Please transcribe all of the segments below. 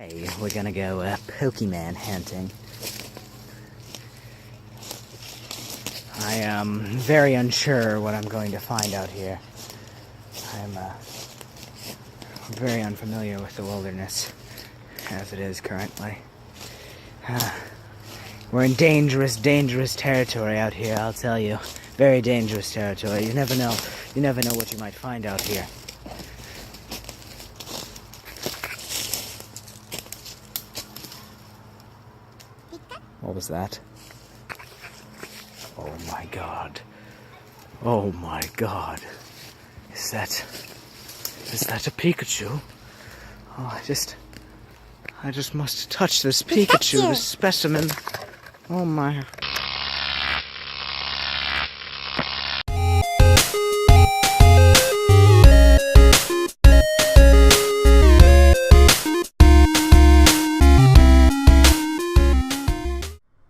Hey, we're gonna go Pokemon hunting. I am very unsure what I'm going to find out here. I'm very unfamiliar with the wilderness as it is currently. We're in dangerous territory out here, I'll tell you. Very dangerous territory. You never know. You never know what you might find out here. What was that? Oh my god. Oh my god. Is that a Pikachu? Oh, I just must touch this Pikachu, this specimen. Oh my.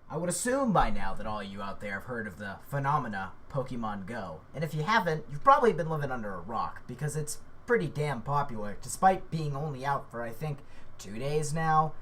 I would assume by now that all of you out there have heard of the phenomena Pokemon Go. And if you haven't, you've probably been living under a rock, because it's pretty damn popular, despite being only out for, I think, 2 days now.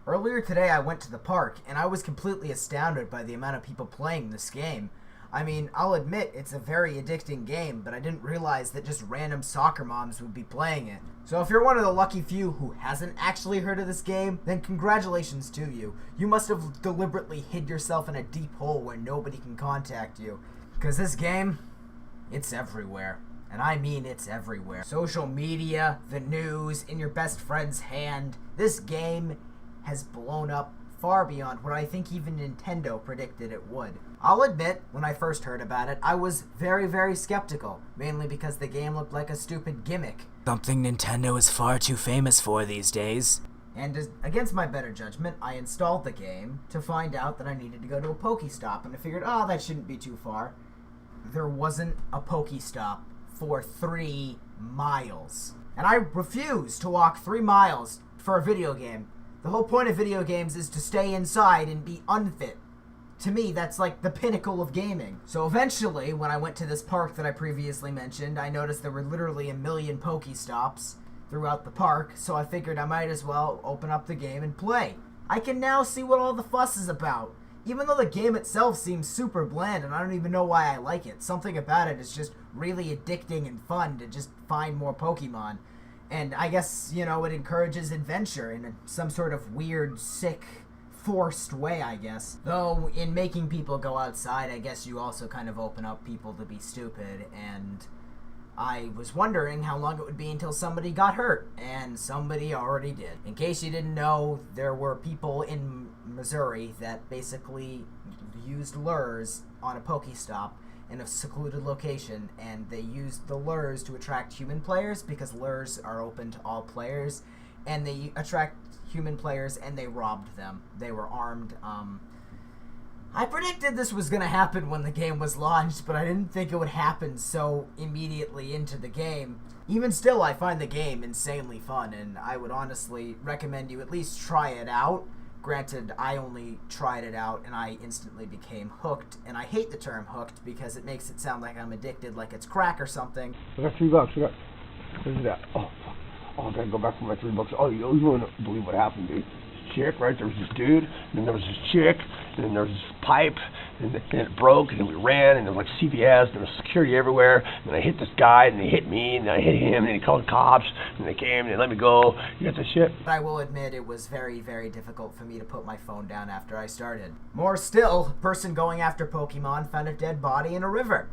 Earlier today I went to the park, and I was completely astounded by the amount of people playing this game. I mean, I'll admit it's a very addicting game, but I didn't realize that just random soccer moms would be playing it. So if you're one of the lucky few who hasn't actually heard of this game, then congratulations to you. You must have deliberately hid yourself in a deep hole where nobody can contact you. Because this game, it's everywhere. And I mean it's everywhere. Social media, the news, in your best friend's hand. This game has blown up far beyond what I think even Nintendo predicted it would. I'll admit, when I first heard about it, I was very, very skeptical, mainly because the game looked like a stupid gimmick. Something Nintendo is far too famous for these days. And against my better judgment, I installed the game to find out that I needed to go to a Pokestop, and I figured, oh, that shouldn't be too far. There wasn't a Pokestop for 3 miles. And I refuse to walk 3 miles for a video game. The whole point of video games is to stay inside and be unfit. To me, that's like the pinnacle of gaming. So eventually, when I went to this park that I previously mentioned, I noticed there were literally a million Pokestops throughout the park, so I figured I might as well open up the game and play. I can now see what all the fuss is about. Even though the game itself seems super bland and I don't even know why I like it. Something about it is just really addicting and fun to just find more Pokemon. And I guess, you know, it encourages adventure in some sort of weird, sick, forced way, I guess. Though, in making people go outside, I guess you also kind of open up people to be stupid, and I was wondering how long it would be until somebody got hurt, and somebody already did. In case you didn't know, there were people in Missouri that basically used lures on a Pokestop in a secluded location, and they used the lures to attract human players because lures are open to all players, and they attract human players and they robbed them. They were armed. I predicted this was going to happen when the game was launched, but I didn't think it would happen so immediately into the game. Even still, I find the game insanely fun, and I would honestly recommend you at least try it out. Granted, I only tried it out and I instantly became hooked, and I hate the term hooked because it makes it sound like I'm addicted, like it's crack or something. I got $3. What is that? Oh, I gotta go back for my $3. Oh, you wouldn't believe what happened, dude. This chick, right? There was this dude, and then there was this chick, and then there was this pipe, and it broke, and then we ran, and there was like CVS, and there was security everywhere, and I hit this guy, and they hit me, and I hit him, and he called the cops, and they came, and they let me go. You got that shit? But I will admit it was very, very difficult for me to put my phone down after I started. More still, a person going after Pokemon found a dead body in a river.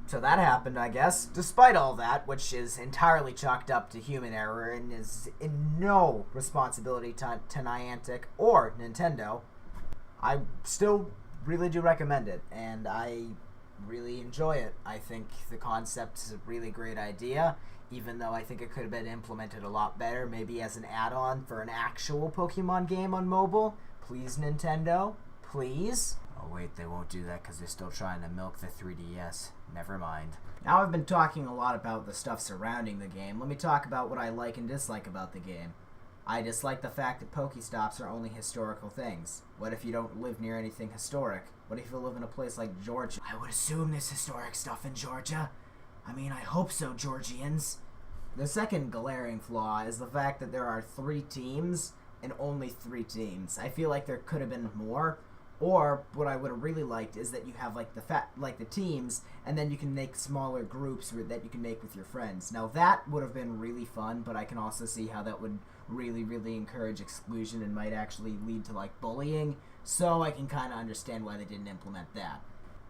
So that happened, I guess. Despite all that, which is entirely chalked up to human error and is in no responsibility to Niantic or Nintendo, I still really do recommend it, and I really enjoy it. I think the concept is a really great idea, even though I think it could have been implemented a lot better, maybe as an add-on for an actual Pokemon game on mobile. Please, Nintendo. Please. Oh wait, they won't do that because they're still trying to milk the 3DS. Never mind. Now I've been talking a lot about the stuff surrounding the game. Let me talk about what I like and dislike about the game. I dislike the fact that Pokestops are only historical things. What if you don't live near anything historic? What if you live in a place like Georgia? I would assume there's historic stuff in Georgia. I mean, I hope so, Georgians. The second glaring flaw is the fact that there are 3 teams and only 3 teams. I feel like there could have been more. Or what I would have really liked is that you have like the teams, and then you can make smaller groups that you can make with your friends. Now that would have been really fun, but I can also see how that would really, really encourage exclusion and might actually lead to like bullying. So I can kind of understand why they didn't implement that.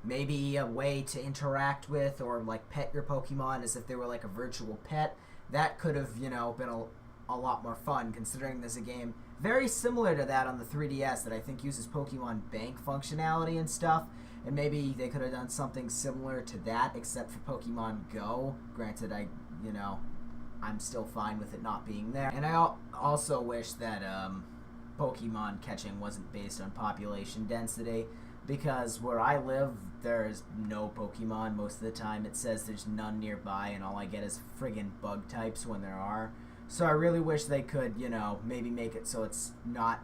Maybe a way to interact with or like pet your Pokemon as if they were like a virtual pet. That could have, been a lot more fun, considering there's a game very similar to that on the 3DS that I think uses Pokemon Bank functionality and stuff. And maybe they could have done something similar to that, except for Pokemon Go. Granted, I'm still fine with it not being there. And I also wish that Pokemon catching wasn't based on population density, because where I live, there's no Pokemon. Most of the time it says there's none nearby, and all I get is friggin' bug types when there are. So I really wish they could, maybe make it so it's not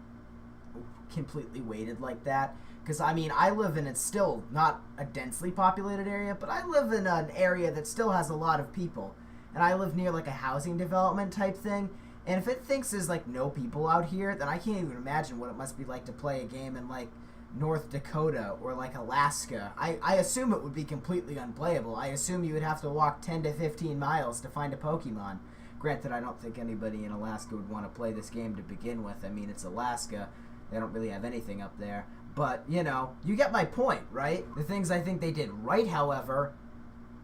completely weighted like that. Because, I live in, it's still not a densely populated area, but I live in an area that still has a lot of people. And I live near, like, a housing development type thing. And if it thinks there's, like, no people out here, then I can't even imagine what it must be like to play a game in, like, North Dakota or, like, Alaska. I assume it would be completely unplayable. I assume you would have to walk 10 to 15 miles to find a Pokemon. Granted, I don't think anybody in Alaska would want to play this game to begin with. It's Alaska. They don't really have anything up there. But, you get my point, right? The things I think they did right, however,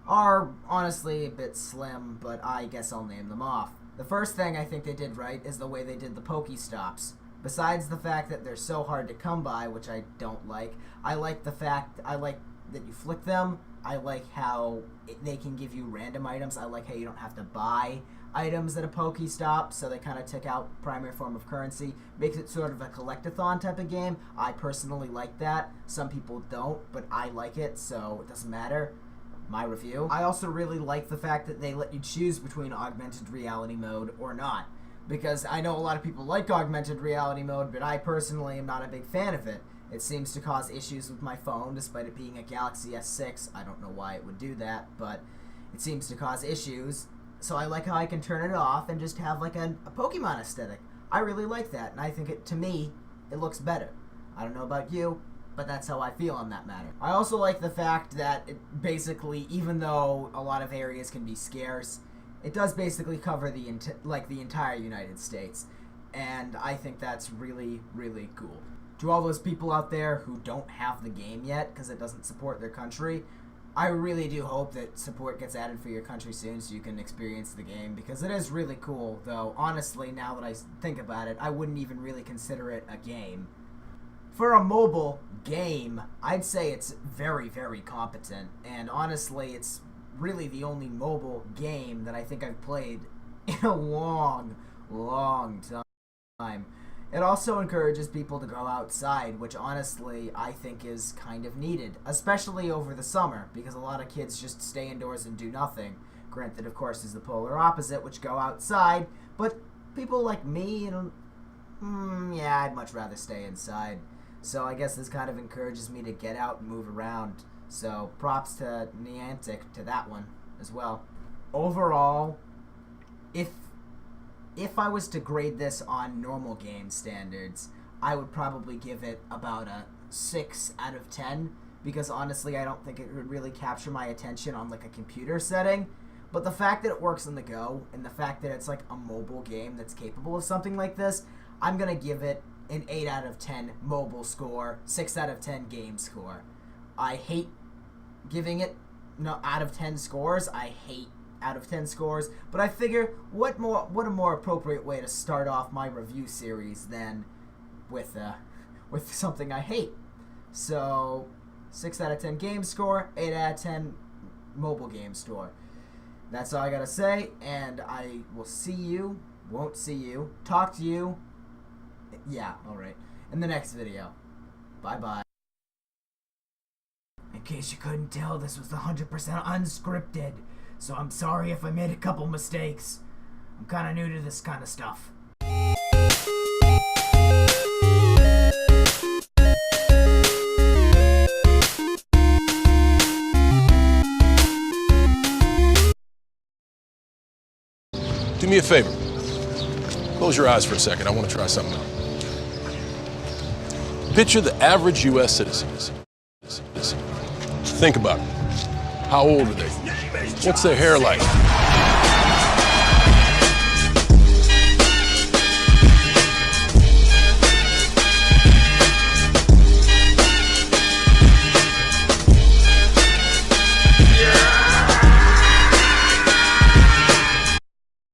are honestly a bit slim, but I guess I'll name them off. The first thing I think they did right is the way they did the Pokestops. Besides the fact that they're so hard to come by, which I don't like, I like that you flick them. I like how they can give you random items. I like how you don't have to buy items at a Pokestop, so they kind of took out primary form of currency. Makes it sort of a collectathon type of game. I personally like that. Some people don't, but I like it, so it doesn't matter. My review. I also really like the fact that they let you choose between augmented reality mode or not, because I know a lot of people like augmented reality mode, but I personally am not a big fan of it. It seems to cause issues with my phone, despite it being a Galaxy S6. I don't know why it would do that, but it seems to cause issues. So I like how I can turn it off and just have like a Pokemon aesthetic. I really like that, and I think to me, it looks better. I don't know about you, but that's how I feel on that matter. I also like the fact that it basically, even though a lot of areas can be scarce, it does basically cover the entire United States, and I think that's really, really cool. To all those people out there who don't have the game yet because it doesn't support their country, I really do hope that support gets added for your country soon so you can experience the game, because it is really cool, though honestly, now that I think about it, I wouldn't even really consider it a game. For a mobile game, I'd say it's very, very competent, and honestly, it's really the only mobile game that I think I've played in a long, long time. It also encourages people to go outside, which honestly I think is kind of needed, especially over the summer, because a lot of kids just stay indoors and do nothing. Granted, of course, is the polar opposite, which go outside, but people like me, I'd much rather stay inside. So I guess this kind of encourages me to get out and move around. So props to Niantic to that one as well. Overall, if I was to grade this on normal game standards, I would probably give it about a 6 out of 10, because honestly I don't think it would really capture my attention on like a computer setting. But the fact that it works on the go, and the fact that it's like a mobile game that's capable of something like this, I'm going to give it an 8 out of 10 mobile score, 6 out of 10 game score. I hate giving it out of 10 scores. I hate out of 10 scores, but I figure what a more appropriate way to start off my review series than with something I hate. So 6 out of 10 game score, 8 out of 10 mobile game score. That's all I gotta say, and I will won't see you, talk to you, alright, in the next video. Bye bye. In case you couldn't tell, this was 100% unscripted. So I'm sorry if I made a couple mistakes. I'm kind of new to this kind of stuff. me a favor. Close your eyes for a second. I want to try something out. Picture the average U.S. citizen. Think about it. How old are they? What's their hair like?